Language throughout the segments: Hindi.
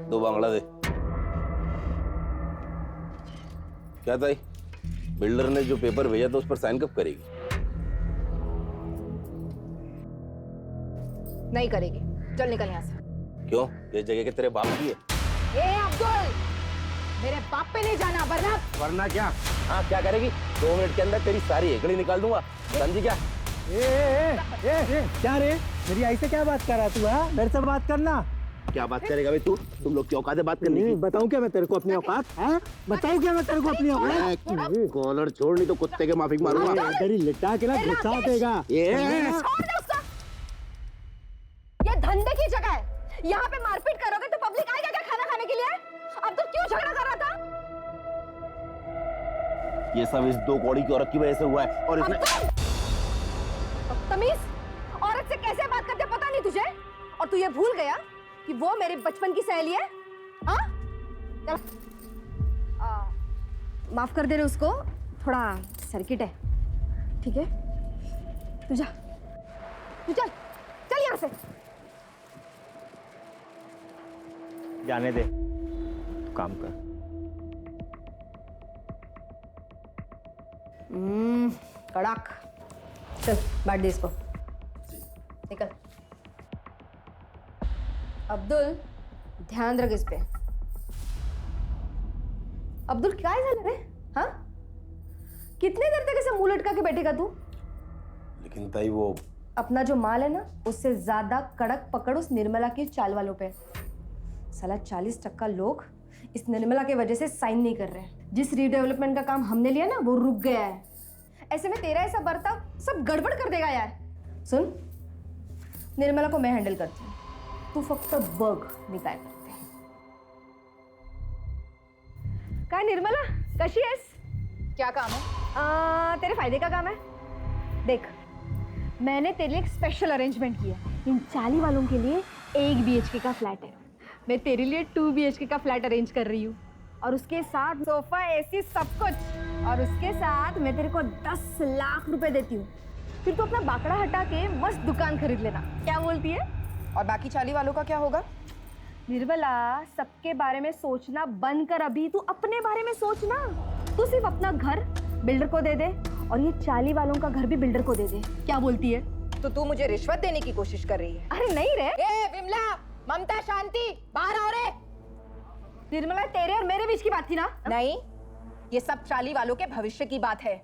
दो बांग्ला दे। क्या था? बिल्डर ने जो पेपर भेजा था उस पर साइन कब करेगी? नहीं करेगी। चल निकल यहाँ से। क्यों? ये जगह के तेरे बाप की है। ए अब्दुल, मेरे बाप पे नहीं जाना वरना। वरना क्या? हाँ क्या करेगी? 2 मिनट के अंदर तेरी सारी हेकड़ी निकाल दूंगा। समझी क्या? क्या रे, मेरी आई से क्या बात कर रहा तू? हाँ, मेरे से बात करना। क्या बात करेगा भाई तू? तुम लोग की औकात है बात करने की? बताऊं क्या मैं तेरे को अपनी औकात? हैं? बताऊं क्या मैं तेरे को अपनी औकात? कॉलर छोड़, नहीं तो कुत्ते के माफिक मारूंगा। इधर ही लिटा के ना घुसा देगा। छोड़ दो उसको। ये धंधे की जगह है। यहाँ पे मारपीट करोगे तो पब्लिक आएगा क्या खाना खाने के लिए? अब तो क्यों झगड़ा कर रहा था? ये सब इस 2 कौड़ी की औरत की वजह से हुआ है। और इसने बदतमीज, औरत से कैसे बात करते पता नहीं तुझे? और तू ये भूल गया कि वो मेरी बचपन की सहेली है? हाँ? चल, माफ कर दे रहे उसको, थोड़ा सर्किट है। ठीक है, तू जा, तू चल चल यहाँ से। जाने दे, काम कर। कड़ाक। चल बांट दे इसको। निकल। अब्दुल, ध्यान रख इस पे। अब्दुल क्या है झालं रे? हाँ, कितने देर तक ऐसे मुंह लटका के बैठेगा तू? लेकिन ताई वो अपना जो माल है ना, उससे ज्यादा कड़क पकड़ उस निर्मला की चाल वालों पे। साला 40% लोग इस निर्मला की वजह से साइन नहीं कर रहे हैं। जिस रीडेवलपमेंट का काम हमने लिया ना, वो रुक गया है। ऐसे में तेरा ऐसा बर्ताव सब गड़बड़ कर देगा यार। सुन, निर्मला को मैं हैंडल करती हूँ, तू फक्त बघ मी काय करते। काय निर्मला, कशी आहेस? क्या काम है? तेरे फायदे का काम है। देख, मैंने तेरे लिए एक स्पेशल अरेंजमेंट किया। इन चाली वालों के लिए 1 BHK का फ्लैट है। मैं तेरे लिए 2 BHK का फ्लैट अरेंज कर रही हूँ, और उसके साथ सोफा, AC, सब कुछ। और उसके साथ मैं तेरे को 10 लाख रुपए देती हूँ। फिर तू अपना बाकड़ा हटा के मस्त दुकान खरीद लेना। क्या बोलती है? और बाकी चाली वालों का क्या होगा? निर्मला, सबके बारे में सोचना बंद कर। अभी तू अपने बारे में सोचना। तू सिर्फ अपना घर बिल्डर को दे दे, और ये चाली वालों का घर भी बिल्डर को दे दे। क्या बोलती है? तो तू मुझे रिश्वत देने की कोशिश कर रही है? अरे नहीं रे। ए विमला, ममता, शांति, बाहर आओ रे। निर्मला, तेरे और मेरे बीच की बात थी ना? नहीं, ये सब चाली वालों के भविष्य की बात है।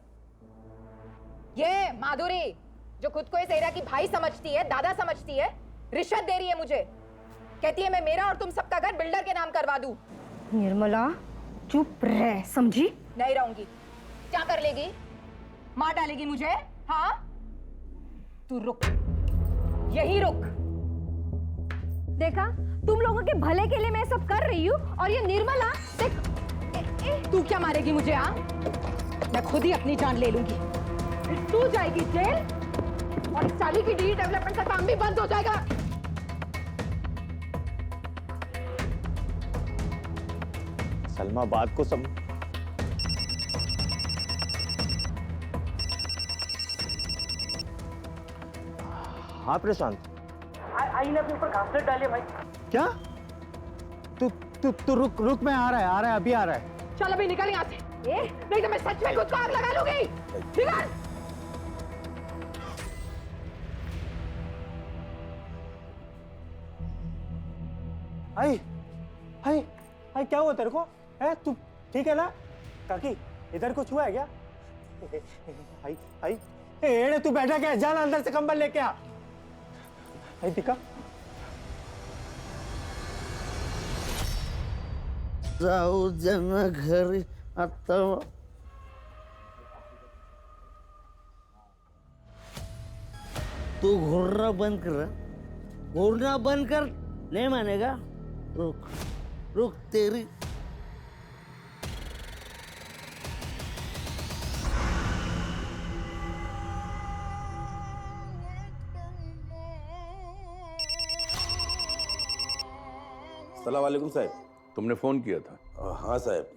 ये माधुरी जो खुद को इस एरिया की भाई समझती है, दादा समझती है, रिश्वत दे रही है मुझे। कहती है मैं मेरा और तुम सबका घर बिल्डर के नाम करवा दूं। निर्मला, चुप रह, समझी? नहीं रहूंगी। क्या कर लेगी? मार डालेगी मुझे? हाँ, तू रुक, यही रुक। देखा, तुम लोगों के भले के लिए मैं सब कर रही हूँ, और ये निर्मला देख। तू क्या मारेगी मुझे? हाँ, मैं खुद ही अपनी जान ले लूंगी। तू जाएगी जेल, और इस चाली की रीडेवलपमेंट का काम भी बंद हो जाएगा। सलमा, बात को सम हाँ प्रशांत, आई ने अपने ऊपर घासलेट डाली है भाई। क्या? तू रुक, मैं आ रहा है, अभी आ रहा है। चल अभी निकल यहाँ से, नहीं तो मैं सच में खुद को आग लगा लूंगी। निकल। आई क्या हुआ तेरे को? है तू ठीक है ना? काकी, इधर कुछ हुआ है क्या? आई एड़े, तू बैठा क्या? जाना अंदर से कंबल लेके आ। आई दिखा। जाऊ जन घरी आता। तू घूरना बंद कर, घूरना बंद कर। नहीं मानेगा? रुक रुक तेरी। अस्सलाम वालेकुम साहब। तुमने फोन किया था? हाँ साहब,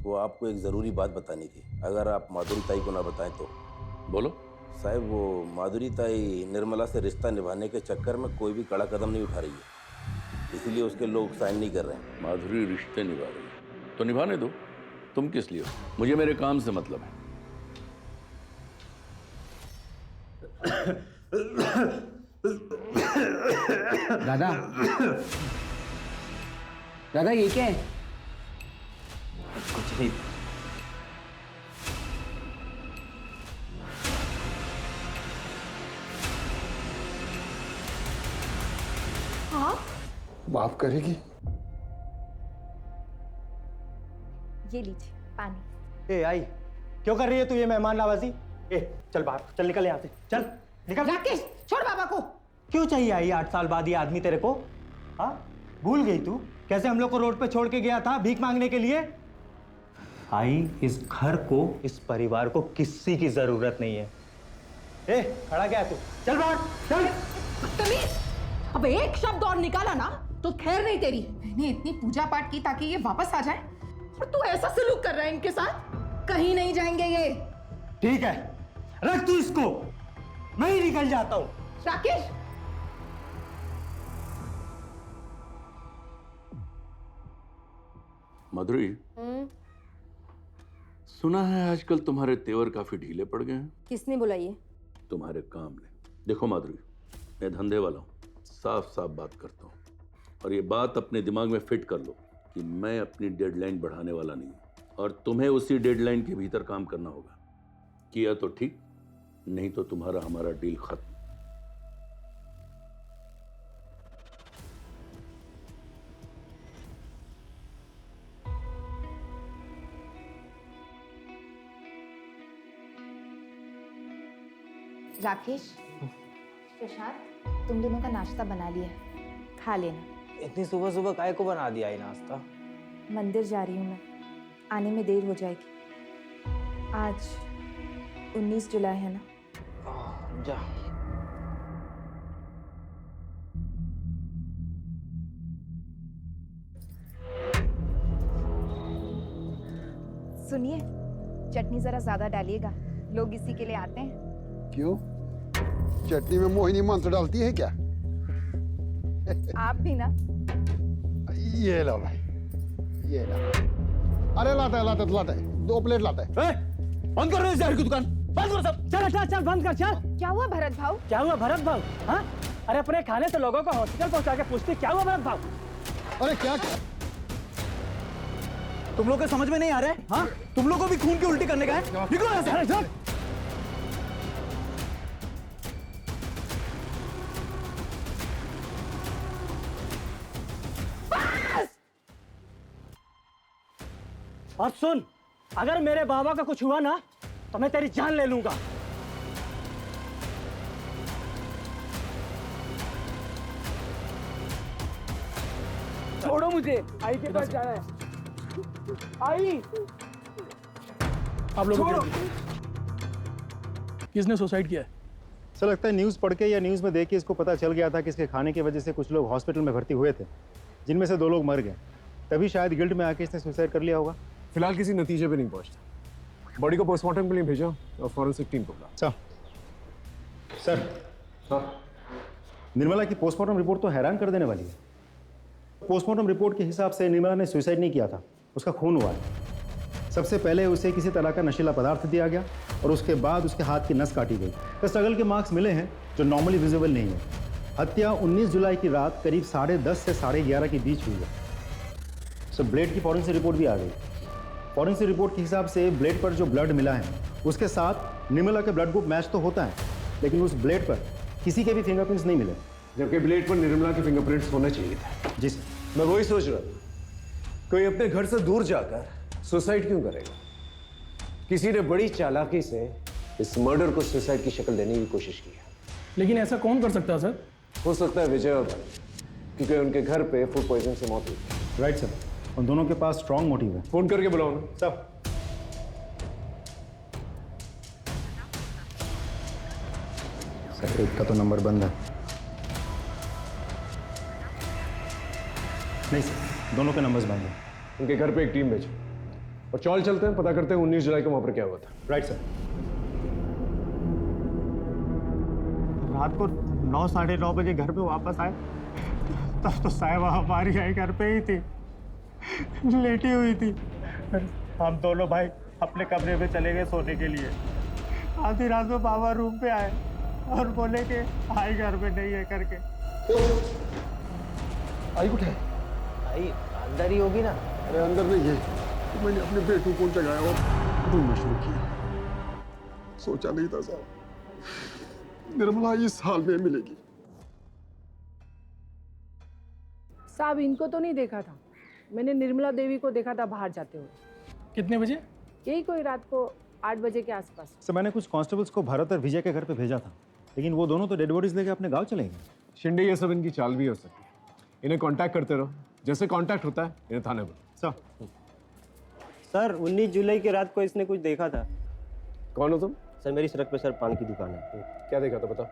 वो आपको एक ज़रूरी बात बतानी थी, अगर आप माधुरी ताई को ना बताएं तो। बोलो। साहब, वो माधुरी ताई निर्मला से रिश्ता निभाने के चक्कर में कोई भी कड़ा कदम नहीं उठा रही है। इसीलिए उसके लोग साइन नहीं कर रहे हैं। माधुरी रिश्ते निभा रही है तो निभाने दो, तुम किस लिए हो? मुझे मेरे काम से मतलब है। दादा दादा ये क्या है? कुछ नहीं। हाँ माफ करेगी? ये लीजिए पानी। ए आई, क्यों कर रही है तू ये मेहमान नवाजी? ए चल बाहर, चल निकल यहाँ से, चल निकल। राकेश छोड़ बाबा को। क्यों चाहिए आई 8 साल बाद ये आदमी तेरे को? हाँ, भूल गई तू कैसे हम लोग को रोड पे छोड़ के गया था भीख मांगने के लिए? आई, इस घर को, इस परिवार को किसी की जरूरत नहीं है। ए खड़ा क्या है तू? चल बाहर, चल। तमीज! अब एक शब्द और निकाला ना तो खैर नहीं तेरी। मैंने इतनी पूजा पाठ की ताकि ये वापस आ जाए और तू ऐसा सलूक कर रहा है इनके साथ। कहीं नहीं जाएंगे ये। ठीक है, रख तू इसको, मैं ही निकल जाता हूं। राकेश! माधुरी, सुना है आजकल तुम्हारे तेवर काफी ढीले पड़ गए हैं। किसने बोला ये? तुम्हारे काम ने। देखो माधुरी, मैं धंधे वाला हूँ, साफ साफ बात करता हूँ, और ये बात अपने दिमाग में फिट कर लो कि मैं अपनी डेडलाइन बढ़ाने वाला नहीं हूँ और तुम्हें उसी डेडलाइन के भीतर काम करना होगा। किया तो ठीक, नहीं तो तुम्हारा हमारा डील खत्म। राकेश, प्रशांत, तुम दोनों का नाश्ता बना लिया है, खा लेना। इतनी सुबह सुबह काय को बना दिया ये नाश्ता? मंदिर जा रही हूँ मैं, आने में देर हो जाएगी। आज 19 जुलाई है ना? जा। सुनिए, चटनी जरा ज्यादा डालिएगा, लोग इसी के लिए आते हैं। क्यों? चटनी में मोहिनी मंत्र डालती है क्या? आप भी ना। ये लो भाई, ये लो। अरे लाता है 2 प्लेट लाता है। बंद कर रहे हैं की दुकान, बंद कर सब। चल चल चल, बंद कर, चल। क्या हुआ भरत भाऊ? क्या हुआ भरत भाव? हाँ, अरे अपने खाने से लोगों को हॉस्पिटल पहुंचा के पूछते क्या हुआ भरत भाव? अरे क्या? तुम लोग को समझ में नहीं आ रहा है? हाँ, तुम लोग को भी खून की उल्टी करने का है? निकलो यहाँ से। चल। अब सुन, अगर मेरे बाबा का कुछ हुआ ना तो मैं तेरी जान ले लूंगा। छोड़ो मुझे, आई के पास जाना है। आई, आप लोग छोड़ो। किसने सुसाइड किया है? सर लगता है न्यूज़ पढ़ के या न्यूज़ में देख के इसको पता चल गया था कि इसके खाने की वजह से कुछ लोग हॉस्पिटल में भर्ती हुए थे, जिनमें से 2 लोग मर गए। तभी शायद गिल्ट में आके इसने सुसाइड कर लिया होगा। फिलहाल किसी नतीजे पे नहीं पहुंचता। बॉडी को पोस्टमार्टम के लिए भेजा और फॉरेंसिक टीम को बुला। सर, हाँ, निर्मला की पोस्टमार्टम रिपोर्ट तो हैरान कर देने वाली है। पोस्टमार्टम रिपोर्ट के हिसाब से निर्मला ने सुसाइड नहीं किया था, उसका खून हुआ है। सबसे पहले उसे किसी तरह का नशीला पदार्थ दिया गया और उसके बाद उसके हाथ की नस काटी गई। स्ट्रगल के मार्क्स मिले हैं जो नॉर्मली विजिबल नहीं है। हत्या 19 जुलाई की रात करीब 10:30 से 11:30 के बीच हुई है। सो ब्लेड की फॉरेंसिक रिपोर्ट भी आ गई। फॉरेंसिक रिपोर्ट के हिसाब से ब्लेड पर जो ब्लड मिला है उसके साथ निर्मला के ब्लड ग्रुप मैच तो होता है, लेकिन उस ब्लेड पर किसी के भी फिंगरप्रिंट्स नहीं मिले। जबकि ब्लेड पर निर्मला के फिंगरप्रिंट्स होने चाहिए थे। जी सर। मैं वही सोच रहा था, कोई अपने घर से दूर जाकर सुसाइड क्यों करेगा? किसी ने बड़ी चालाकी से इस मर्डर को सुसाइड की शक्ल देने की कोशिश की है। लेकिन ऐसा कौन कर सकता है सर? हो सकता है विजय और भाई, क्योंकि उनके घर पे फूड पॉइजन से मौत हुई। राइट सर, उन दोनों के पास स्ट्रॉन्ग मोटिव है। फोन करके बुलाओ ना। सब सर, एक का तो नंबर बंद है। नहीं सर, दोनों के नंबर्स बंद हैं। उनके घर पे एक टीम भेजो और चौल चलते हैं, पता करते हैं 19 जुलाई को वहां पर क्या हुआ था। Right sir. रात को 9 साढ़े 9 बजे घर पे वापस आए तब तो साहिबा हमारी आई घर पे ही थी, लेटी हुई थी। फिर हम दोनों भाई अपने कमरे में चले गए सोने के लिए। आधी रात में बाबा रूम पे आए और बोले कि आई घर में नहीं है करके। आई उठे? आई अंदर ही होगी ना। अरे अंदर नहीं है, तो मैंने अपने बेटू को जगाया और ढूंढना शुरू किया। सोचा नहीं था साहब निर्मला इस हाल में मिलेगी। साहब इनको तो नहीं देखा था, मैंने निर्मला देवी को देखा था बाहर जाते हुए। कितने बजे? यही कोई रात को 8 बजे के आसपास। सर मैंने कुछ कांस्टेबल्स को भरत और विजय के घर पे भेजा था, लेकिन वो दोनों तो डेड बॉडीज लेके अपने गांव चले गए। शिंदे ये सब इनकी चाल भी हो सकती है। इन्हें कांटेक्ट करते रहो, जैसे कांटेक्ट होता है इन्हें थाने पर। सर 19 जुलाई की रात को इसने कुछ देखा था। कौन हो तुम? सर मेरी सड़क पे सर पान की दुकान है। क्या देखा था बता।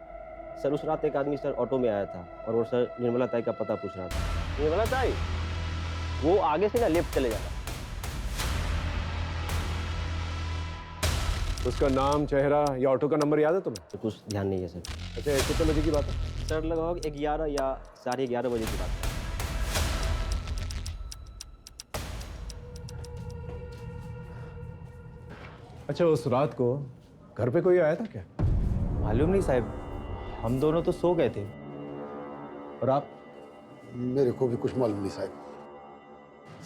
सर उस रात एक आदमी सर ऑटो में आया था और वो सर निर्मला ताई का पता पूछ रहा था। निर्मला ताई, वो आगे से ना लेफ्ट चले जाता। उसका नाम, चेहरा या ऑटो का नंबर याद है तुम्हें? तो कुछ ध्यान नहीं है सर। अच्छा कितने बजे की बात है? सर लगभग 11 या 11:30 बजे की बात है। अच्छा उस रात को घर पे कोई आया था क्या? मालूम नहीं साहब, हम दोनों तो सो गए थे। और आप? मेरे को भी कुछ मालूम नहीं साहब।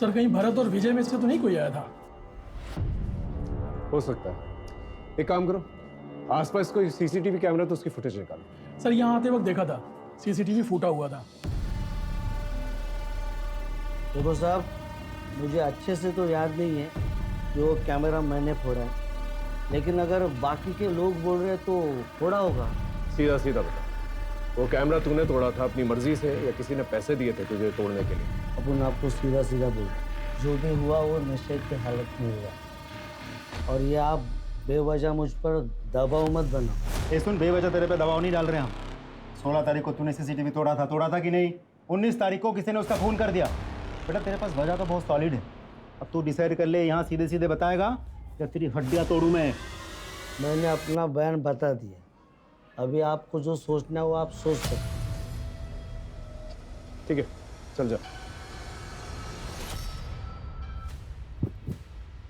सर कहीं भरत और विजय में से तो नहीं कोई आया था? हो सकता है। एक काम करो, आसपास कोई सीसीटीवी कैमरा तो उसकी फुटेज निकालो। सर यहाँ आते वक्त देखा था, सीसीटीवी फूटा हुआ था। देखो साहब, मुझे अच्छे से तो याद नहीं है जो कैमरा मैंने फोड़ा है, लेकिन अगर बाकी के लोग बोल रहे हैं तो फोड़ा होगा। सीधा सीधा बता, वो कैमरा तूने तोड़ा था अपनी मर्जी से या किसी ने पैसे दिए थे तुझे तोड़ने के लिए? अपन आपको सीधा सीधा बोल, जो भी हुआ वो नशे की हालत में हुआ, और ये आप बेवजह मुझ पर दबाव मत बनाओ। ए सुन, बेवजह तेरे पे दबाव नहीं डाल रहे हम। 16 तारीख को तूने सीसीटीवी तोड़ा था कि नहीं? 19 तारीख को किसी ने उसका खून कर दिया। बेटा तेरे पास वजह तो बहुत सॉलिड है। अब तू डिसाइड कर ले, यहाँ सीधे सीधे बताएगा या तेरी हड्डियाँ तोड़ूं मैं? मैंने अपना बयान बता दिया, अभी आपको जो सोचना है वो आप सोच सकते। ठीक है चल जा।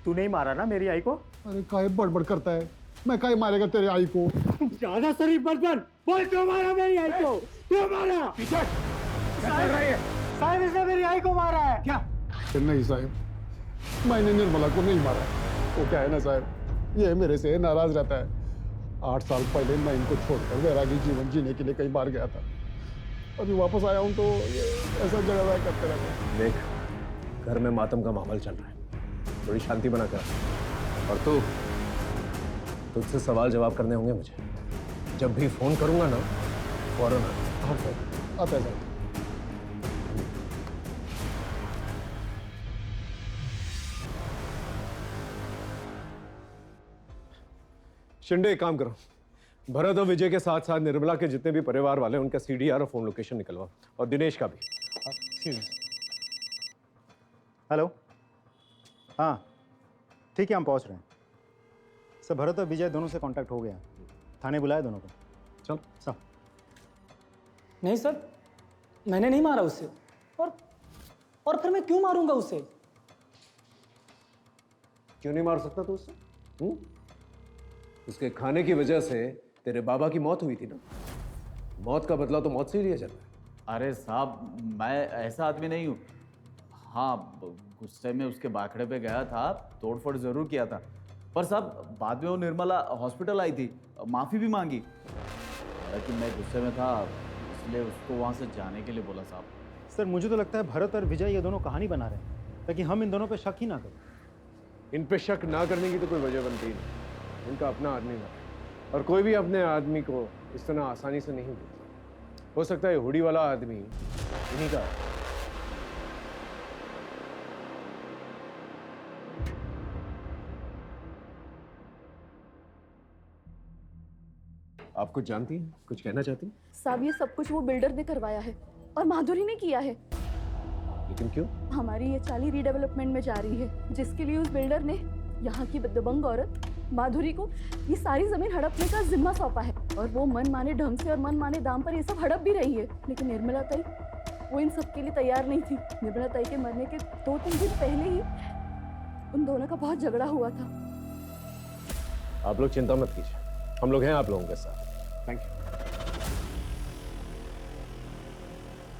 तू नहीं मारा ना मेरी आई को? अरे काहे बड़बड़ करता है, मैं काहे मारेगा तेरे आई को? ज्यादा शरीफ बर्तन बोल, क्यों मारा मेरी आई को? क्यों मारा? साहब इसने मेरी आई को मारा है। क्या? नहीं साहब, मैंने निर्मला को नहीं मारा। वो क्या है ना साहब, ये मेरे से नाराज रहता है। 8 साल पहले मैं इनको छोड़कर वैरागी जीवन जीने के लिए कहीं बाहर गया था। अभी वापस आया हूँ तो ये ऐसा जगह करते रहते हैं। देख, घर में मातम का माहौल चल रहा है, थोड़ी शांति बना कर। और तुझसे सवाल जवाब करने होंगे मुझे। जब भी फोन करूंगा ना फौरन आता है। शिंदे एक काम करो, भरत और विजय के साथ साथ निर्मला के जितने भी परिवार वाले उनका सीडीआर और फोन लोकेशन निकलवाओ, और दिनेश का भी। हेलो, हाँ ठीक है, हम पहुँच रहे हैं। सर भरत और विजय दोनों से कांटेक्ट हो गया, थाने बुलाए दोनों को। चल सब। नहीं सर, मैंने नहीं मारा उससे, और फिर मैं क्यों मारूंगा उससे? क्यों नहीं मार सकता तू उससे? उसके खाने की वजह से तेरे बाबा की मौत हुई थी ना। मौत का बदला तो मौत से ही लिया जाता है। अरे साहब, मैं ऐसा आदमी नहीं हूँ। हाँ, गुस्से में उसके बाखड़े पे गया था, तोड़फोड़ जरूर किया था, पर साहब बाद में वो निर्मला हॉस्पिटल आई थी, माफ़ी भी मांगी। लेकिन मैं गुस्से में था, इसलिए उसको वहाँ से जाने के लिए बोला साहब। सर मुझे तो लगता है भरत और विजय ये दोनों कहानी बना रहे हैं ताकि हम इन दोनों पे शक ही ना करें। इन पे शक ना करने की तो कोई वजह बनती ही नहीं। इनका अपना आदमी था, और कोई भी अपने आदमी को इस तरह आसानी से नहीं भूलता। हो सकता है हुडी वाला आदमी इन्हीं का। आप कुछ जानती हैं, कुछ कहना चाहती हैं? साहब ये सब कुछ वो बिल्डर ने करवाया है और माधुरी ने किया है। लेकिन क्यों? हमारी ये चाली रीडेवलपमेंट में जा रही है, जिसके लिए उस बिल्डर ने यहाँ की दबंग औरत माधुरी को ये सारी जमीन हड़पने का जिम्मा सौंपा है, और वो मन माने ढंग से और मन माने दाम पर ये सब हड़प भी रही है। लेकिन निर्मला ताई वो इन सब के लिए तैयार नहीं थी। निर्मला ताई के मरने के 2-3 दिन पहले ही उन दोनों का बहुत झगड़ा हुआ था। आप लोग चिंता मत कीजिए, हम लोग हैं आप लोगों के साथ। Thank you.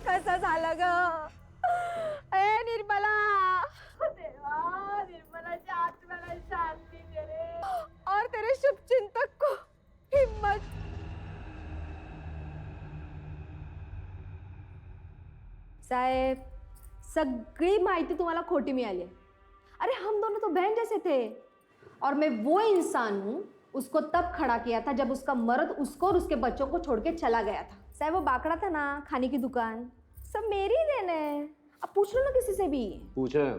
कसं झालं ग ए निर्मला, देवा निर्मलाच्या आत्म्याला शांती दे रे और तेरे शुभचिंतक को हिम्मत। साहेब, सगळी माहिती तुम्हाला खोटी मिळाली आहे। अरे हम दोनों तो बहन जैसे थे और मैं वो इंसान हूँ उसको तब खड़ा किया था जब उसका मर्द उसको और उसके बच्चों को छोड़ के चला गया था। साहब वो बाकड़ा था ना, खाने की दुकान, सब मेरी ही देन है। अब पूछ लो ना किसी से भी। पूछा है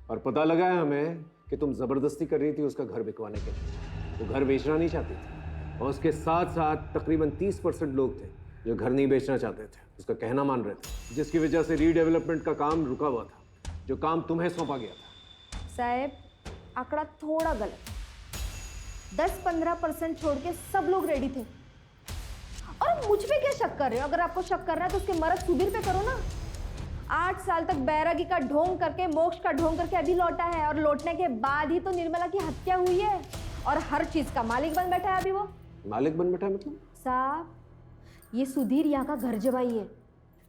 और पता लगा है हमें कि तुम जबरदस्ती कर रही थी उसका घर बिकवाने के लिए। वो घर बेचना नहीं चाहती थी और उसके साथ साथ तकरीबन 30% लोग थे जो घर नहीं बेचना चाहते थे, उसका कहना मान रहे थे, जिसकी वजह से रीडेवलपमेंट का काम रुका हुआ था, जो काम तुम्हें सौंपा गया था। साहब आंकड़ा थोड़ा गलत, 10-15% छोड़ के सब लोग रेडी थे। और मुझ पे क्या शक कर रहे हो? अगर आपको शक करना है तो उसके मर्द सुधीर पे करो ना। 8 साल तक बैरागी का ढोंग करके, मोक्ष का ढोंग करके अभी लौटा है और लौटने के बाद ही तो निर्मला की हत्या हुई है और हर चीज का मालिक बन बैठा है अभी वो। मालिक बन बैठा है मतलब? साहब ये सुधीर यहाँ का घर जवाई है।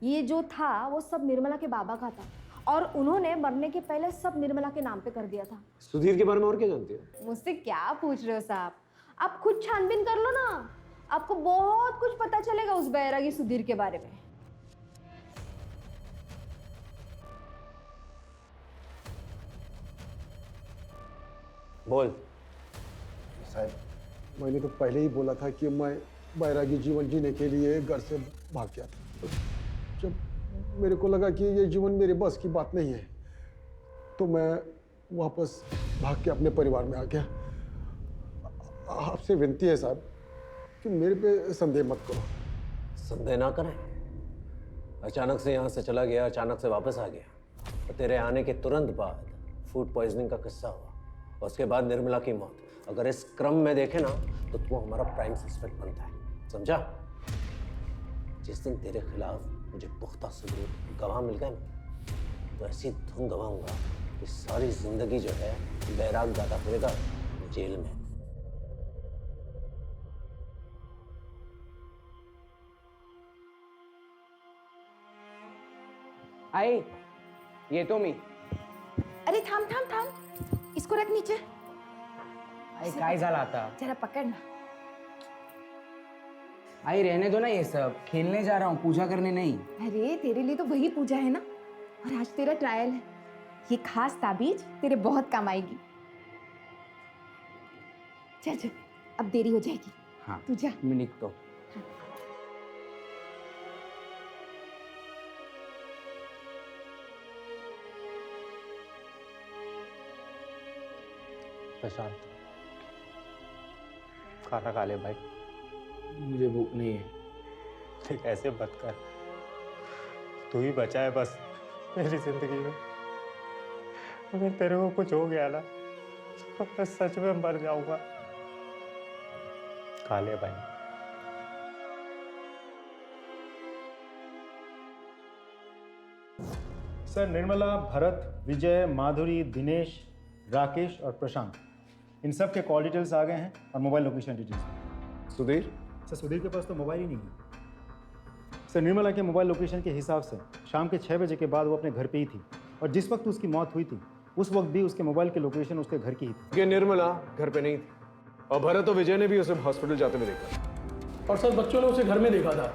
ये जो था वो सब निर्मला के बाबा का था और उन्होंने मरने के पहले सब निर्मला के नाम पे कर दिया था। सुधीर के बारे में और क्या जानती हो? मुझसे क्या पूछ रहे हो साहब? आप खुद छानबीन कर लो ना, आपको बहुत कुछ पता चलेगा उस बैरागी सुधीर के बारे में। बोल। साहब मैंने तो पहले ही बोला था कि मैं बैरागी जीवन जीने के लिए घर से भाग गया था। जब मेरे को लगा कि ये जीवन मेरे बस की बात नहीं है तो मैं वापस भाग के अपने परिवार में आ गया। आपसे विनती है साहब कि मेरे पे संदेह मत करो। संदेह ना करें। अचानक से यहाँ से चला गया, अचानक से वापस आ गया और तेरे आने के तुरंत बाद फूड पॉइजनिंग का किस्सा हुआ और उसके बाद निर्मला की मौत। अगर इस क्रम में देखे ना तो तू हमारा प्राइम सस्पेक्ट बनता है, समझा? जिस दिन तेरे खिलाफ मुझे पुख्ता सबूत गवाह मिल गए ना तो ऐसी धुन गवाऊंगा कि सारी जिंदगी जो है बैराग गाता फिरेगा जेल में। आई ये तो मी। अरे थांब थांब थांब, इसको रख नीचे। आई काय झालं आता? जरा पकड़ ना। आई रहने दो ना ये सब, खेलने जा रहा हूँ, पूजा करने नहीं। अरे तेरे लिए तो वही पूजा है ना, और आज तेरा ट्रायल है। ये खास ताबीज तेरे बहुत काम आएगी। चल चल, अब देरी हो जाएगी। हाँ तू जा। मैं निकतो। प्रशांत खाना खा ले भाई। मुझे भूख नहीं है। ठीक ऐसे मत कर, तू ही बचा है बस मेरी जिंदगी में। अगर तेरे को कुछ हो गया ना तो मैं सच में मर जाऊंगा। खा ले भाई। सर निर्मला, भरत, विजय, माधुरी, दिनेश, राकेश और प्रशांत, इन सब के कॉल डिटेल्स आ गए हैं और mobile location details. Sudhir? Sir Sudhir के पास तो मोबाइल ही नहीं है। सर निर्मला के मोबाइल लोकेशन के हिसाब से शाम के 6 बजे के बाद वो अपने घर पे ही थी और जिस वक्त उसकी मौत हुई थी उस वक्त भी उसके मोबाइल की लोकेशन उसके घर की ही थी। कि निर्मला घर पे नहीं थी और भरत और विजय ने भी उसे हॉस्पिटल जाते हुए देखा। और सर बच्चों ने उसे घर में देखा था,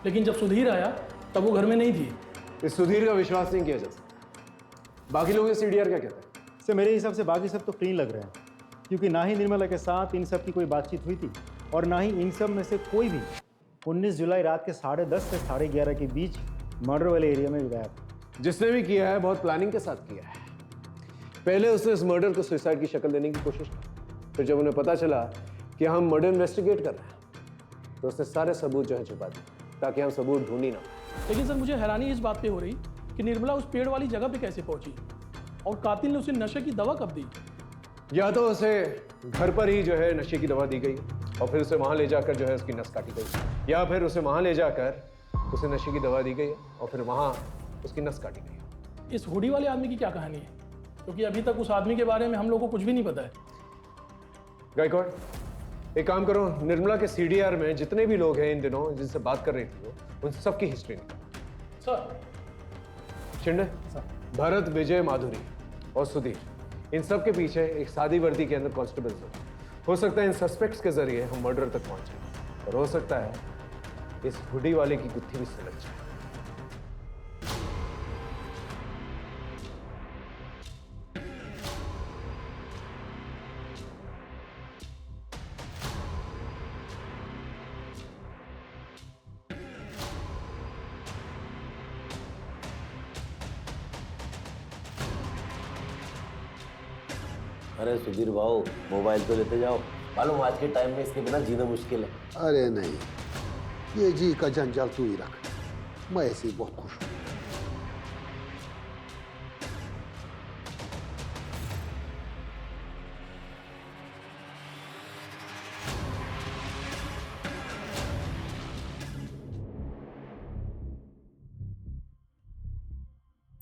लेकिन जब सुधीर आया तब वो घर में नहीं थी। इस सुधीर का विश्वास नहीं किया जा सकता। बाकी लोग सीडीआर क्या कहते हैं? सर मेरे हिसाब से बाकी सब तो क्लीन लग रहे हैं, क्योंकि ना ही निर्मला के साथ इन सब की कोई बातचीत हुई थी और ना ही इन सब में से कोई भी 19 जुलाई रात के 10:30 से 11:30 के बीच मर्डर वाले एरिया में गया था। जिसने भी किया है बहुत प्लानिंग के साथ किया है। पहले उसने इस मर्डर को सुसाइड की शक्ल देने की कोशिश की, फिर जब उन्हें पता चला कि हम मर्डर इन्वेस्टिगेट कर रहे हैं तो उसने सारे सबूत जो है छुपा दिए ताकि हम सबूत ढूंढ ही ना। लेकिन सर मुझे हैरानी इस बात पे हो रही कि निर्मला उस पेड़ वाली जगह पे कैसे पहुंची और कातिल ने उसे नशे की दवा कब दी? या तो उसे घर पर ही जो है नशे की दवा दी गई और फिर उसे वहां ले जाकर जो है उसकी नस काटी गई, या फिर उसे वहां ले जाकर उसे नशे की दवा दी गई है और फिर वहाँ उसकी नस काटी गई है। इस हुडी वाले आदमी की क्या कहानी है? क्योंकि अभी तक उस आदमी के बारे में हम लोगों को कुछ भी नहीं पता है। गायकवाड़, एक काम करो, निर्मला के सीडीआर में जितने भी लोग हैं इन दिनों जिनसे बात कर रही थी वो, उन सबकी हिस्ट्री निकालो। सर। शिंदे, भरत, विजय, माधुरी और सुधीर, इन सब के पीछे एक सादी वर्दी के अंदर कांस्टेबल्स हो सकता है इन सस्पेक्ट्स के जरिए हम मर्डर तक पहुंच जाए और हो सकता है इस हुडी वाले की गुत्थी भी सुलझ जाए। अरे सुधीर भाऊ, मोबाइल तो लेते जाओ, मालूम आज के टाइम में इसके बिना जीना मुश्किल है। अरे नहीं, ये जी का जंजाल तू ही रख, मैं ऐसे ही बहुत खुश हूँ।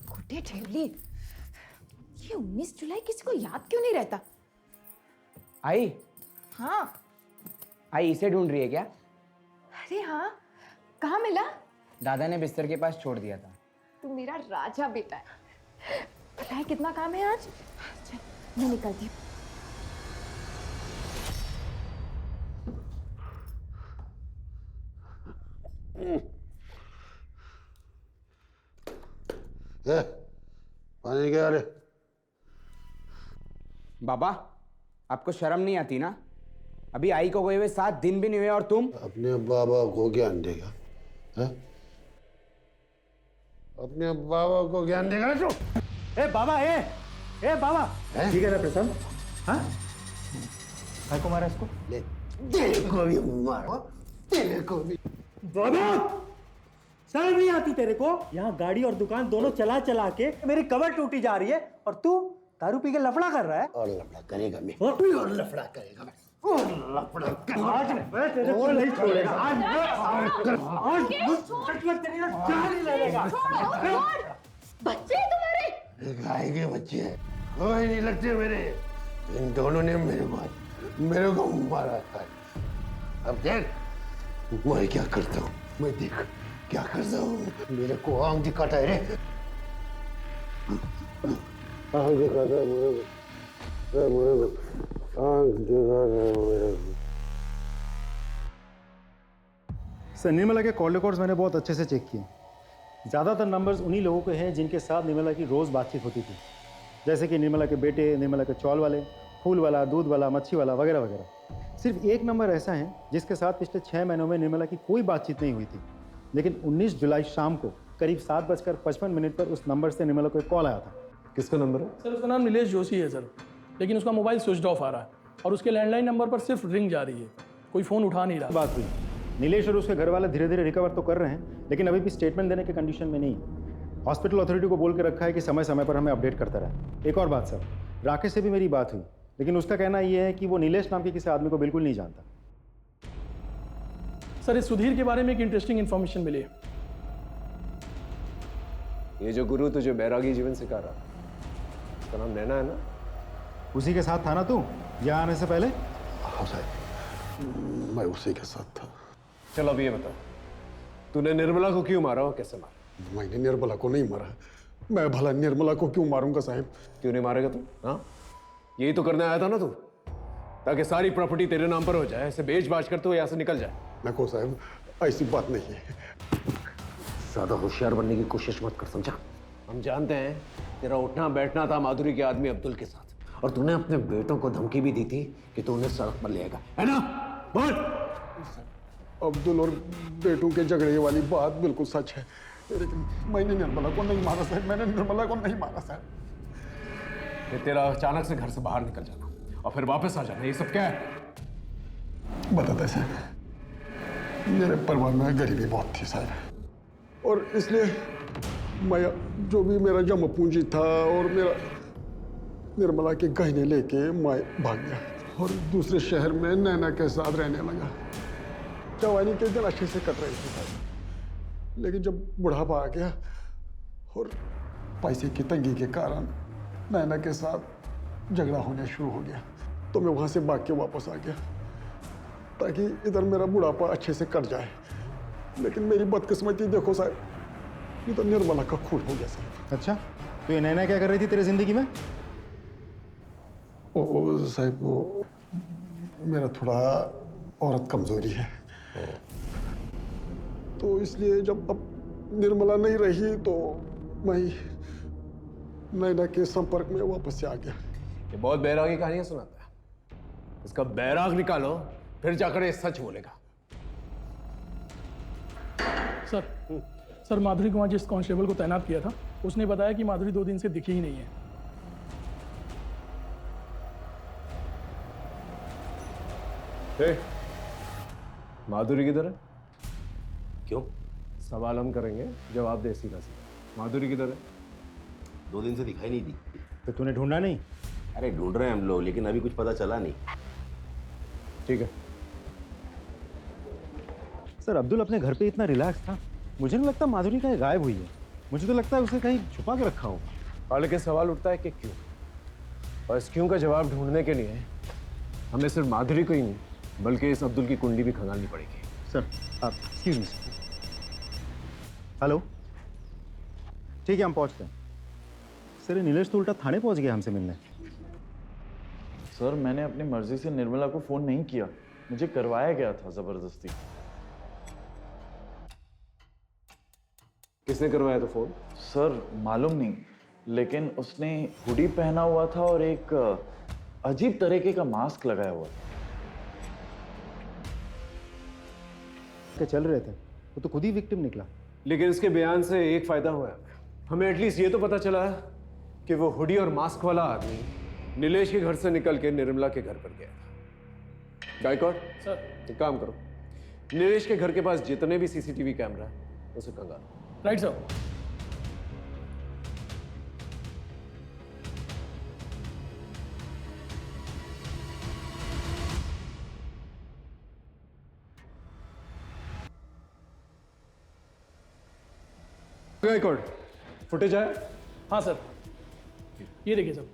गुड्डे ठेवली, ये 19 जुलाई किसी को याद क्यों नहीं रहता? आई हाँ। आई इसे ढूंढ रही है क्या? अरे हाँ, कहाँ मिला? दादा ने बिस्तर के पास छोड़ दिया था। तू मेरा राजा बेटा है। पता है कितना काम है आज? चल मैं निकलती हूँ। पानी क्या रे? बाबा, आपको शर्म नहीं आती ना? अभी आई को गए हुए 7 दिन भी नहीं हुए और तुम अपने बाबा को ज्ञान देगा? है? अपने बाबा को ज्ञान देगा तू? ए बाबा, ए बाबा, ठीक है ना प्रसन्न? हाँ? भाई को मारा इसको? ले, तेरे को भी मारो, तेरे को भी। बाबा, शर्म नहीं आती तेरे को? यहाँ गाड़ी और दुकान दोनों चला चला के मेरी कमर टूटी जा रही है और तू दारू पी के लफड़ा कर रहा है? और लफड़ा करेगा मैं, और लफड़ा करेगा मैं, और लफड़ा करेगा। आज मैं तेरे को नहीं छोड़ेगा। आज तेरी ना जान ही ले लेगा। बच्चे हैं तुम्हारे? गाय के बच्चे हैं, कोई नहीं लगते मेरे। इन दोनों ने मेरे को मारा था। अब देख मैं क्या करता हूँ, मैं देख क्या करता हूँ। मेरे को आंख दिखाता है रे, आंख दिखाता है मेरे को, आंख दिखाता है मेरे को। सर, निर्मला के कॉल रिकॉर्ड्स मैंने बहुत अच्छे से चेक किए। ज़्यादातर नंबर्स उन्हीं लोगों के हैं जिनके साथ निर्मला की रोज़ बातचीत होती थी, जैसे कि निर्मला के बेटे, निर्मला के चौल वाले, फूल वाला, दूध वाला, मच्छी वाला वगैरह वगैरह। सिर्फ एक नंबर ऐसा है जिसके साथ पिछले 6 महीनों में निर्मला की कोई बातचीत नहीं हुई थी, लेकिन 19 जुलाई शाम को करीब 7:55 पर उस नंबर से निर्मला को एक कॉल आया था। किसका नंबर है? सर उसका नाम नीलेश जोशी है सर, लेकिन उसका मोबाइल स्विच ऑफ आ रहा है और उसके लैंडलाइन नंबर पर सिर्फ रिंग जा रही है, कोई फ़ोन उठा नहीं रहा। बात हुई, नीलेश और उसके घर वाले धीरे धीरे रिकवर तो कर रहे हैं, लेकिन अभी भी स्टेटमेंट देने के कंडीशन में नहीं है। हॉस्पिटल अथॉरिटी को बोल के रखा है कि समय समय पर हमें अपडेट करता रहे। एक और बात सर, राकेश से भी मेरी बात हुई, लेकिन उसका कहना यह है कि वो नीलेश नाम के किसी आदमी को बिल्कुल नहीं जानता। सर इस सुधीर के बारे में एक इंटरेस्टिंग इन्फॉर्मेशन मिली है। ये जो गुरु तुझे बैरागी जीवन सिखा रहा, उसका नाम नैना है ना? उसी के साथ था ना तू यहाँ आने से पहले? हाँ साहब, मैं उसी के साथ था। चलो अब ये बता, तूने निर्मला को क्यों मारा और कैसे मारा? मैंने निर्मला को नहीं मारा, मैं भला निर्मला को क्यों मारूंगा साहब? क्यों नहीं मारेगा तू? हाँ, यही तो करने आया था ना तू, ताकि सारी प्रॉपर्टी तेरे नाम पर हो जाए, ऐसे बेच बाच कर तू यहाँ से निकल जाए। देखो साहब, ऐसी बात नहीं है। ज्यादा होशियार बनने की कोशिश मत कर, समझा? हम जानते हैं तेरा उठना बैठना था माधुरी के आदमी अब्दुल के साथ, और तूने अपने बेटों को धमकी भी दी थी कि तू उन्हें सड़क पर ले आएगा, है ना? बोल। अब्दुल और बेटों के झगड़े वाली बात बिल्कुल सच है, लेकिन मैंने निर्मला को नहीं मारा साहब, मैंने निर्मला को नहीं मारा साहब। ये तेरा अचानक से घर से बाहर निकल जाना और फिर वापस आ जाना, ये सब क्या है? बताते साहब, मेरे परिवार में गरीबी बहुत थी साहब, और इसलिए मैं जो भी मेरा जमा पूंजी था और मेरा निर्मला के गहने लेके मैं भाग गया और दूसरे शहर में नैना के साथ रहने लगा। जवानी के दिन अच्छे से कट रही थी साहब, लेकिन जब बुढ़ापा आ गया और पैसे की तंगी के कारण नैना के साथ झगड़ा होना शुरू हो गया, तो मैं वहाँ से भाग के वापस आ गया ताकि इधर मेरा बुढ़ापा अच्छे से कट जाए। लेकिन मेरी बदकिस्मती देखो साहब, ये तो निर्मला का खून हो गया साहब। अच्छा, तो ये नैना क्या कर रही थी तेरी जिंदगी में? ओ साहब, वो मेरा थोड़ा औरत कमजोरी है, तो इसलिए जब अब निर्मला नहीं रही तो मैं नैना के संपर्क में वापस से आ गया। ये बहुत बैरागी कहानियां सुनाता है, इसका बैराग निकालो, फिर जाकर ये सच बोलेगा। सर माधुरी को वहाँ जिस कांस्टेबल को तैनात किया था उसने बताया कि माधुरी 2 दिन से दिखी ही नहीं है। माधुरी किधर है? क्यों? सवाल हम करेंगे, जवाब दे सीधा सीधा। माधुरी किधर है? 2 दिन से दिखाई नहीं दी। तो तूने ढूंढा नहीं? अरे ढूंढ रहे हैं हम लोग, लेकिन अभी कुछ पता चला नहीं। ठीक है सर, अब्दुल अपने घर पे इतना रिलैक्स था, मुझे नहीं लगता माधुरी कहीं गायब हुई है। मुझे तो लगता है उसे कहीं छुपा के रखा होगा। लेकिन सवाल उठता है कि क्यों, और इस क्यों का जवाब ढूंढने के लिए हमें सिर्फ माधुरी को ही नहीं बल्कि इस अब्दुल की कुंडली भी खंगालनी पड़ेगी। सर आप एक्सक्यूज मी सर। हेलो, ठीक है हम पहुंचते हैं। सर ये नीलेश तो उल्टा थाने पहुंच गया हमसे मिलने। सर मैंने अपनी मर्जी से निर्मला को फोन नहीं किया, मुझे करवाया गया था जबरदस्ती। किसने करवाया था फोन? सर मालूम नहीं, लेकिन उसने हुडी पहना हुआ था और एक अजीब तरीके का मास्क लगाया हुआ था। चल रहे थे, वो तो खुद ही विक्टिम निकला। लेकिन इसके बयान से एक फायदा हुआ है, हमें एटलीस्ट ये तो पता चला है कि वो हुडी और मास्क वाला आदमी नीलेश के घर से निकल के निर्मला के घर पर गया था। गायकवाड़ सर, एक काम करो, नीलेश के घर के पास जितने भी सीसीटीवी कैमरा है उसे कंगालो। Right sir. गायकवाड़, फुटेज आया? हाँ सर, ये देखिए सर।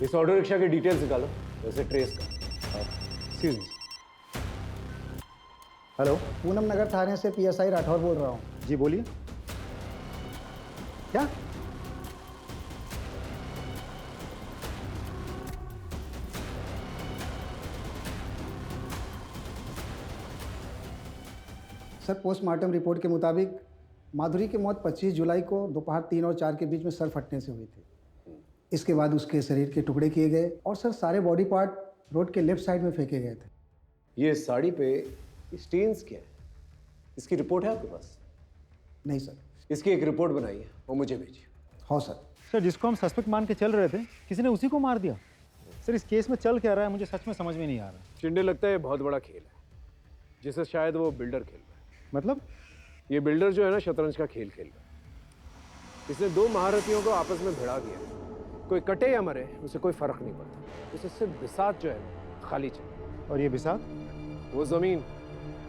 इस ऑटो रिक्शा के डिटेल्स निकालो, वैसे ट्रेस कर। Excuse me. हेलो, पूनम नगर थाने से पीएसआई राठौर बोल रहा हूँ। जी बोलिए। क्या? सर पोस्टमार्टम रिपोर्ट के मुताबिक माधुरी की मौत 25 जुलाई को दोपहर 3 और 4 के बीच में सर फटने से हुई थी। इसके बाद उसके शरीर के टुकड़े किए गए और सर सारे बॉडी पार्ट रोड के लेफ्ट साइड में फेंके गए थे। ये साड़ी पे स्टेन्स क्या है? इसकी रिपोर्ट है आपके पास? नहीं सर। इसकी एक रिपोर्ट बनाई है, वो मुझे भेजिए। हाँ सर। सर जिसको हम सस्पेक्ट मान के चल रहे थे, किसी ने उसी को मार दिया। सर इस केस में चल क्या रहा है मुझे सच में समझ में नहीं आ रहा। चिंडे लगता है बहुत बड़ा खेल है जिसे शायद वो बिल्डर खेल रहा है। मतलब? ये बिल्डर जो है ना, शतरंज का खेल खेल रहा है। इसने 2 महारथियों को आपस में भिड़ा दिया। कोई कटे या मरे उसे कोई फर्क नहीं पड़ता, उसे सिर्फ बिसात जो है खाली चाहिए। और ये बिसात? वो जमीन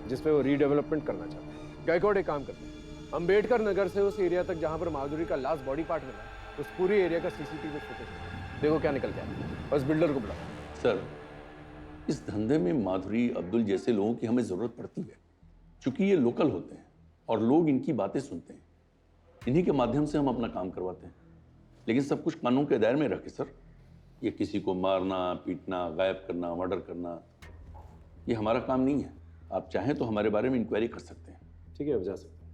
जिस पे वो रीडेवलपमेंट करना चाहता है। गायकवाड़ एक काम करते हैं, अम्बेडकर नगर से उस एरिया तक जहां पर माधुरी का लास्ट बॉडी पार्ट मिला, उस पूरी एरिया का सीसीटीवी फुटेज देखो क्या निकल गया। बस बिल्डर को बुलाओ। सर इस धंधे में माधुरी, अब्दुल जैसे लोगों की हमें जरूरत पड़ती है, क्योंकि ये लोकल होते हैं और लोग इनकी बातें सुनते हैं। इन्हीं के माध्यम से हम अपना काम करवाते हैं, लेकिन सब कुछ कानून के दायरे में रखे सर। ये किसी को मारना, पीटना, गायब करना, मर्डर करना, ये हमारा काम नहीं है। आप चाहें तो हमारे बारे में इंक्वायरी कर सकते हैं। ठीक है, अब जा सकते हैं,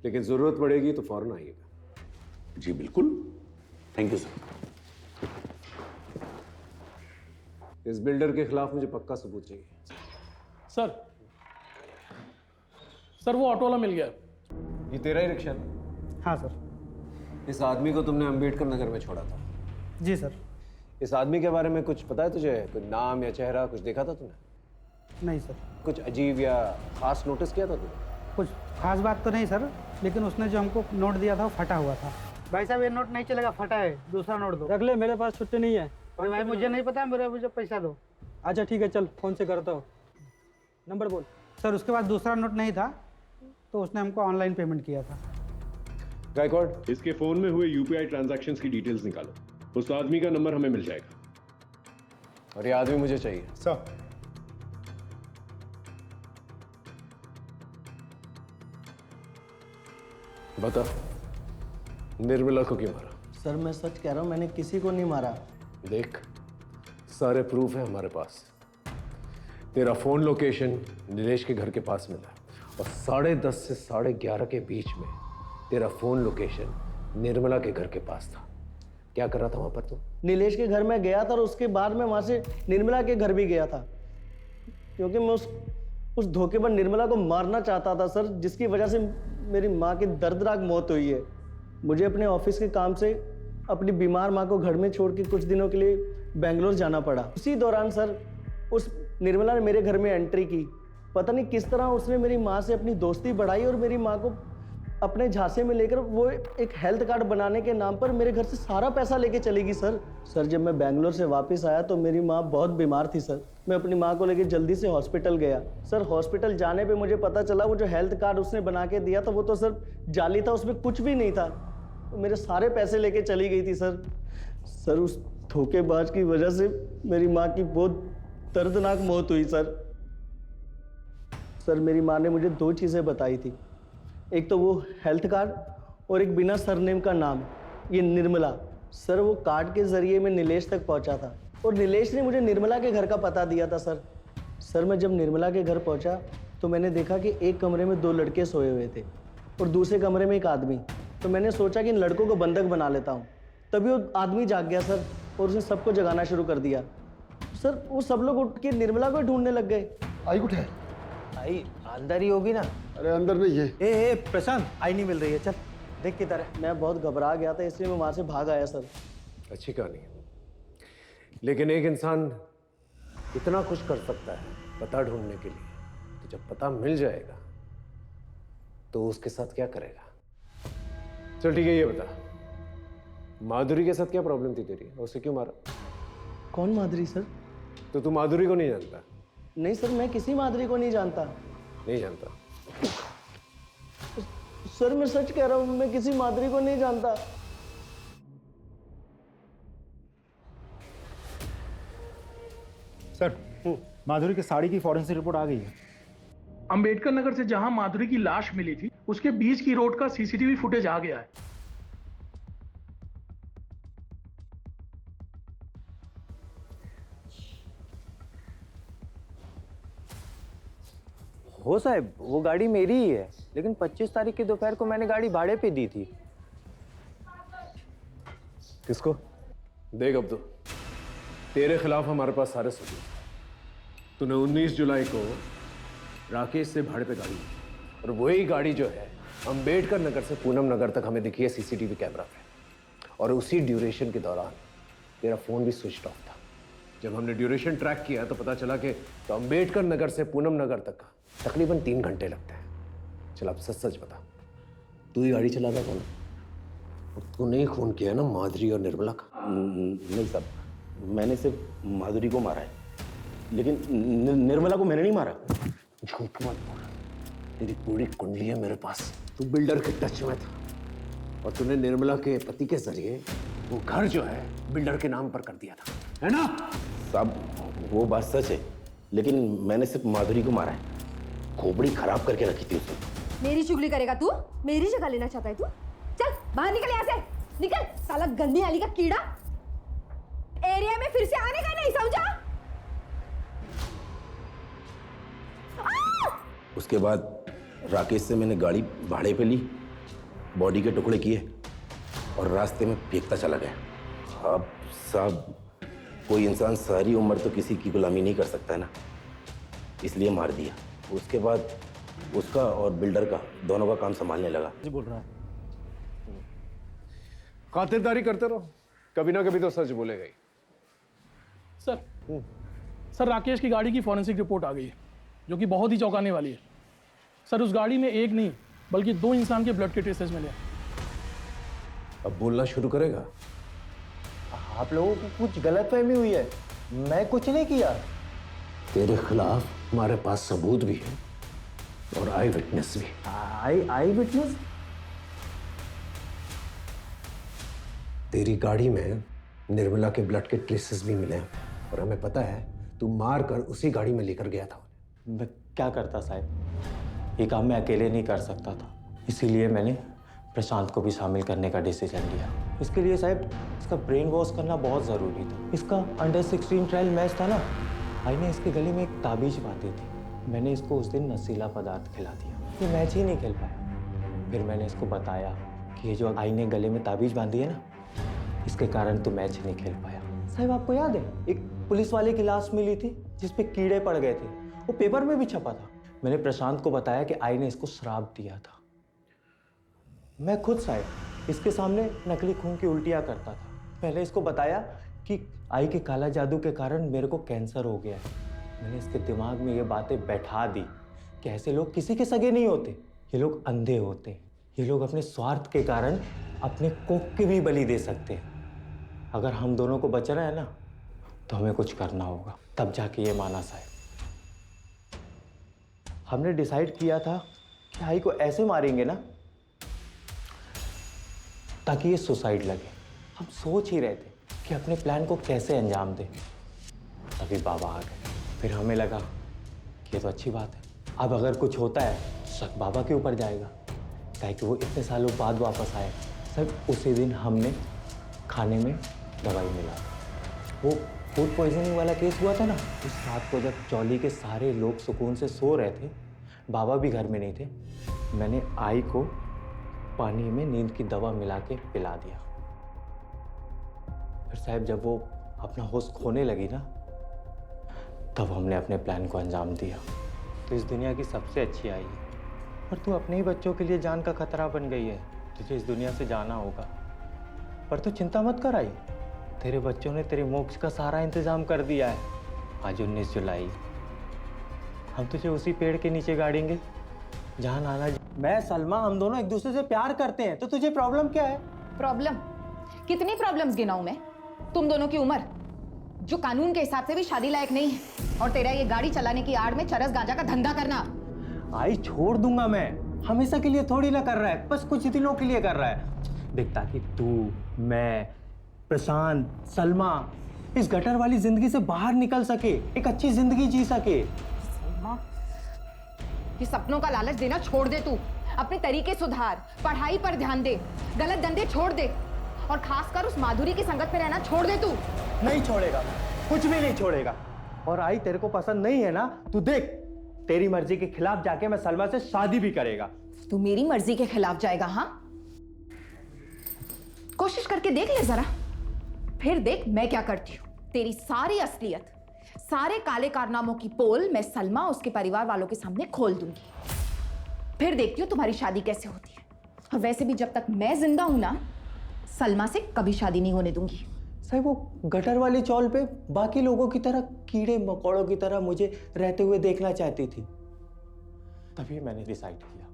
लेकिन जरूरत पड़ेगी तो फौरन आइएगा। जी बिल्कुल, थैंक यू सर। इस बिल्डर के खिलाफ मुझे पक्का सबूत चाहिए। सर वो ऑटो वाला मिल गया। ये तेरा ही रिक्शा है? हाँ सर। इस आदमी को तुमने अम्बेडकर नगर में छोड़ा था? जी सर। इस आदमी के बारे में कुछ पता है तुझे? कोई नाम या चेहरा कुछ देखा था तूने? नहीं सर। कुछ अजीब या खास नोटिस किया था तूने? कुछ खास बात तो नहीं सर, लेकिन उसने जो हमको नोट दिया था वो फटा हुआ था। भाई साहब ये नोट नहीं चलेगा, फटा है, दूसरा नोट दो। रख ले, मेरे पास छुट्टी नहीं है। अरे भाई मुझे नहीं पता, मुझे पैसा दो। अच्छा ठीक है, चल फोन से करता हूँ। नंबर बोल। सर उसके पास दूसरा नोट नहीं था तो उसने हमको ऑनलाइन पेमेंट किया था। गायकवाड, इसके फोन में हुए यूपीआई ट्रांजैक्शंस की डिटेल्स निकालो। उस आदमी का नंबर हमें मिल जाएगा। और ये आदमी मुझे चाहिए। सर बता, निर्मला को क्यों मारा? सर मैं सच कह रहा हूँ, मैंने किसी को नहीं मारा। देख, सारे प्रूफ है हमारे पास। तेरा फोन लोकेशन नीलेश के घर के पास मिला और 10:30 से 11:30 के बीच में तेरा फोन लोकेशन निर्मला के घर के पास था। क्या कर रहा था वहां पर तू? नीलेश के घर में गया था और उसके बाद में वहाँ से निर्मला के घर भी गया था, क्योंकि मैं उस धोखेबाज निर्मला को मारना चाहता था सर, जिसकी वजह से मेरी माँ की दर्दनाक मौत हुई है। मुझे अपने ऑफिस के काम से अपनी बीमार माँ को घर में छोड़ के कुछ दिनों के लिए बेंगलोर जाना पड़ा। उसी दौरान सर उस निर्मला ने मेरे घर में एंट्री की। पता नहीं किस तरह उसने मेरी माँ से अपनी दोस्ती बढ़ाई और मेरी माँ को अपने झांसे में लेकर वो एक हेल्थ कार्ड बनाने के नाम पर मेरे घर से सारा पैसा लेके चली गई सर। सर जब मैं बेंगलोर से वापस आया तो मेरी माँ बहुत बीमार थी सर। मैं अपनी माँ को लेके जल्दी से हॉस्पिटल गया सर। हॉस्पिटल जाने पे मुझे पता चला वो जो हेल्थ कार्ड उसने बना के दिया था वो तो सर जाली था, उसमें कुछ भी नहीं था। तो मेरे सारे पैसे लेके चली गई थी सर। सर उस धोखेबाज की वजह से मेरी माँ की बहुत दर्दनाक मौत हुई सर। सर मेरी माँ ने मुझे 2 चीज़ें बताई थी, एक तो वो हेल्थ कार्ड और एक बिना सरनेम का नाम, ये निर्मला। सर वो कार्ड के जरिए मैं नीलेश तक पहुंचा था और नीलेश ने मुझे निर्मला के घर का पता दिया था सर। सर मैं जब निर्मला के घर पहुंचा तो मैंने देखा कि एक कमरे में 2 लड़के सोए हुए थे और दूसरे कमरे में एक आदमी। तो मैंने सोचा कि इन लड़कों को बंधक बना लेता हूँ। तभी वो आदमी जाग गया सर और उसने सबको जगाना शुरू कर दिया। सर वो सब लोग उठ के निर्मला को ढूंढने लग गए। आई कुछ है? आई अंदर ही होगी ना। अरे अंदर नहीं है। ए प्रशांत, आई नहीं मिल रही है, चल देख किधर है। मैं बहुत घबरा गया था इसलिए मैं वहां से भाग आया सर। अच्छी कहानी है, लेकिन एक इंसान इतना कुछ कर सकता है पता ढूंढने के लिए, तो जब पता मिल जाएगा तो उसके साथ क्या करेगा? चल ठीक है, ये बता, माधुरी के साथ क्या प्रॉब्लम थी तेरी? उसे क्यों मारा? कौन माधुरी सर? तो तू माधुरी को नहीं जानता? नहीं सर, मैं किसी माधुरी को नहीं जानता। नहीं जानता? सर मैं सच कह रहा हूँ, मैं किसी माधुरी को नहीं जानता। सर माधुरी की साड़ी की फॉरेंसिक रिपोर्ट आ गई है। अंबेडकर नगर से जहां माधुरी की लाश मिली थी उसके बीच की रोड का सीसीटीवी फुटेज आ गया है। हो साहब, वो गाड़ी मेरी ही है, लेकिन 25 तारीख की दोपहर को मैंने गाड़ी भाड़े पे दी थी। किसको? देख अब तो तेरे खिलाफ हमारे पास सारे सबूत। तूने 19 जुलाई को राकेश से भाड़े पे गाड़ी ली और वही गाड़ी जो है अंबेडकर नगर से पूनम नगर तक हमें दिखी है सीसीटीवी कैमरा पे। और उसी ड्यूरेशन के दौरान तेरा फोन भी स्विच ऑफ था। जब हमने ड्यूरेशन ट्रैक किया तो पता चला कि तो अंबेडकर नगर से पूनम नगर तक का तकरीबन 3 घंटे लगते हैं। चल अब सच सच बता, तू ही गाड़ी चला रहा था ना? और तूने ही खून किया ना माधुरी और निर्मला का? नहीं साहब, मैंने सिर्फ माधुरी को मारा है, लेकिन निर्मला को मैंने नहीं मारा। झूठ मत बोल, तेरी पूरी कुंडली है मेरे पास। तू बिल्डर के टच में था और तूने निर्मला के पति के जरिए वो घर जो है बिल्डर के नाम पर कर दिया था, है ना? साहब वो बात सच है, लेकिन मैंने सिर्फ माधुरी को मारा है। खोपड़ी खराब करके रखी थी उसने। मेरी चुगली करेगा तू? मेरी जगह लेना चाहता है तू? चल बाहर निकल यहाँ से, निकल साला गंदी नाली का कीड़ा। एरिया में फिर से आने का नहीं, समझा? उसके बाद राकेश से मैंने गाड़ी भाड़े पे ली, बॉडी के टुकड़े किए और रास्ते में फेंकता चला गया। अब साहब कोई इंसान सारी उम्र तो किसी की गुलामी नहीं कर सकता है ना, इसलिए मार दिया। उसके बाद उसका और बिल्डर का दोनों का काम संभालने लगा। जी बोल रहा है। खातिरदारी करते रहो, कभी ना कभी तो सच बोलेगा ही। सर राकेश की गाड़ी की फॉरेंसिक रिपोर्ट आ गई है, जो कि बहुत ही चौंकाने वाली है। सर उस गाड़ी में एक नहीं बल्कि 2 इंसान के ब्लड के ट्रेसेस मिले हैं। अब बोलना शुरू करेगा? आप लोगों को कुछ गलतफहमी हुई है, मैं कुछ नहीं किया। तेरे खिलाफ हमारे पास सबूत भी है और आई विटनेस भी। आई विटनेस? तेरी गाड़ी में निर्मला के ब्लड के ट्रेसेस भी मिले हैं और हमें पता है तू मार कर उसी गाड़ी में लेकर गया था। मैं क्या करता साहब, ये काम मैं अकेले नहीं कर सकता था, इसीलिए मैंने प्रशांत को भी शामिल करने का डिसीजन लिया। इसके लिए साहब इसका ब्रेन वॉश करना बहुत ज़रूरी था। इसका अंडर 16 ट्रायल मैच था ना, आई ने इसके गले में एक ताबीज बांधी थी। मैंने इसको उस दिन नशीला पदार्थ खिला दिया, ये मैच ही नहीं खेल पाया। फिर मैंने इसको बताया कि ये जो आई ने गले में ताबीज बांधी है ना, इसके कारण तो मैच नहीं खेल पाया। साहब आपको याद है एक पुलिस वाले की लाश मिली थी जिसपे कीड़े पड़ गए थे, वो पेपर में भी छपा था। मैंने प्रशांत को बताया कि आई ने इसको श्राप दिया था। मैं खुद साहब इसके सामने नकली खून की उल्टियाँ करता था। पहले इसको बताया कि आई के काला जादू के कारण मेरे को कैंसर हो गया है। मैंने इसके दिमाग में ये बातें बैठा दी कि ऐसे लोग किसी के सगे नहीं होते, ये लोग अंधे होते हैं। ये लोग अपने स्वार्थ के कारण अपने कोख के भी बलि दे सकते हैं। अगर हम दोनों को बचना है ना तो हमें कुछ करना होगा। तब जाके ये माना साहब। हमने डिसाइड किया था कि आई को ऐसे मारेंगे ना ताकि ये सुसाइड लगे। हम सोच ही रहे थे कि अपने प्लान को कैसे अंजाम दें। तभी बाबा आ गए। फिर हमें लगा कि ये तो अच्छी बात है, अब अगर कुछ होता है शक बाबा के ऊपर जाएगा, ताकि वो इतने सालों बाद वापस आए। सब उसी दिन हमने खाने में दवाई मिला। वो फूड पॉइजनिंग वाला केस हुआ था ना, उस रात को जब चौली के सारे लोग सुकून से सो रहे थे, बाबा भी घर में नहीं थे, मैंने आई को पानी में नींद की दवा मिला के पिला दिया। फिर साहब जब वो अपना होश खोने लगी ना, तब हमने अपने प्लान को अंजाम दिया। तो इस दुनिया की सबसे अच्छी आई है, पर तू अपने ही बच्चों के लिए जान का खतरा बन गई है। तुझे इस दुनिया से जाना होगा, पर तू चिंता मत कर आई, तेरे बच्चों ने तेरे मोक्ष का सारा इंतजाम कर दिया है। आज 19 जुलाई, हम तुझे उसी पेड़ के नीचे गाड़ेंगे जहाँ नाना। मैं सलमा, हम दोनों एक दूसरे से प्यार करते हैं, तो तुझे प्रॉब्लम क्या है? प्रॉब्लम? कितनी प्रॉब्लम्स गिनाऊं मैं? तुम दोनों की उम्र जो कानून के हिसाब से भी शादी लायक नहीं है, और तेरा ये गाड़ी चलाने की आड़ में चरस गांजा का धंधा करना। आई छोड़ दूंगा मैं, हमेशा के लिए थोड़ी ना कर रहा है, बस कुछ दिनों के लिए कर रहा है। देख, ताकि तू, मैं, प्रशांत, सलमा इस गटर वाली जिंदगी से बाहर निकल सके, एक अच्छी जिंदगी जी सके। सलमा, ये सपनों का लालच देना छोड़ दे तू। अपने तरीके सुधार, पढ़ाई पर ध्यान दे, गलत धंधे छोड़ दे, और खासकर उस माधुरी की संगत में रहना छोड़ दे तू। नहीं छोड़ेगा, कुछ भी नहीं छोड़ेगा। और आई तेरे को पसंद नहीं है ना, तू देख, तेरी मर्जी के खिलाफ जाके मैं सलमा से शादी भी करेगा। तू मेरी मर्जी के खिलाफ जाएगा? हाँ, कोशिश करके देख ले जरा, फिर देख मैं क्या करती हूँ। तेरी सारी असलियत, सारे काले कारनामों की पोल मैं सलमा उसके परिवार वालों के सामने खोल दूंगी। फिर देखती हूँ तुम्हारी शादी कैसे होती है। और वैसे भी जब तक मैं जिंदा हूं ना, सलमा से कभी शादी नहीं होने दूंगी। साहब वो गटर वाली चौल पे बाकी लोगों की तरह कीड़े मकोड़ों की तरह मुझे रहते हुए देखना चाहती थी। तभी मैंने डिसाइड किया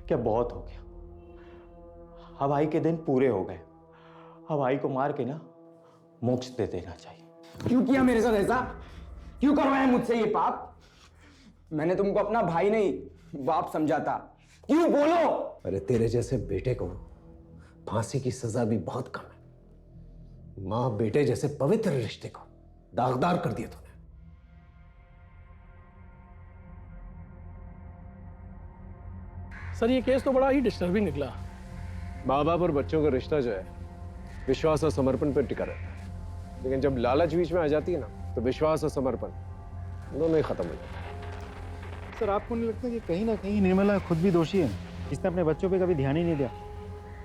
कि बहुत हो गया, अब आई के दिन पूरे हो गए। अब आई को मार के ना मोक्ष दे देना चाहिए। क्यों किया मेरे साथ ऐसा? क्यों करवाया मुझसे ये पाप? मैंने तुमको अपना भाई नहीं बाप समझा था। क्यों बोलो? अरे तेरे जैसे बेटे को फांसी की सजा भी बहुत कम है। मां बेटे जैसे पवित्र रिश्ते को दागदार कर दिया तूने। सर ये केस तो बड़ा ही डिस्टर्बिंग निकला। माँ बाप और बच्चों का रिश्ता जो है विश्वास और समर्पण पर टिका रहता है, लेकिन जब लालच बीच में आ जाती है ना, तो विश्वास और समर्पण दोनों ही खत्म हो जाते हैं। सर आपको नहीं लगता कि कहीं ना कहीं निर्मला खुद भी दोषी है? इसने अपने बच्चों पे कभी ध्यान ही नहीं दिया,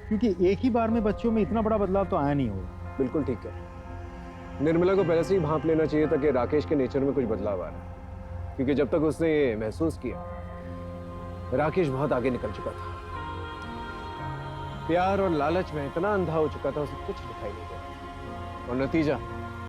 क्योंकि एक ही बार में बच्चों में इतना बड़ा बदलाव तो आया नहीं होगा। बिल्कुल ठीक है, निर्मला को पहले से ही भांप लेना चाहिए था कि राकेश के नेचर में कुछ बदलाव आ रहा है, क्योंकि जब तक उसने ये महसूस किया राकेश बहुत आगे निकल चुका था। प्यार और लालच में इतना अंधा हो चुका था, उसे कुछ दिखाई नहीं दिया, और नतीजा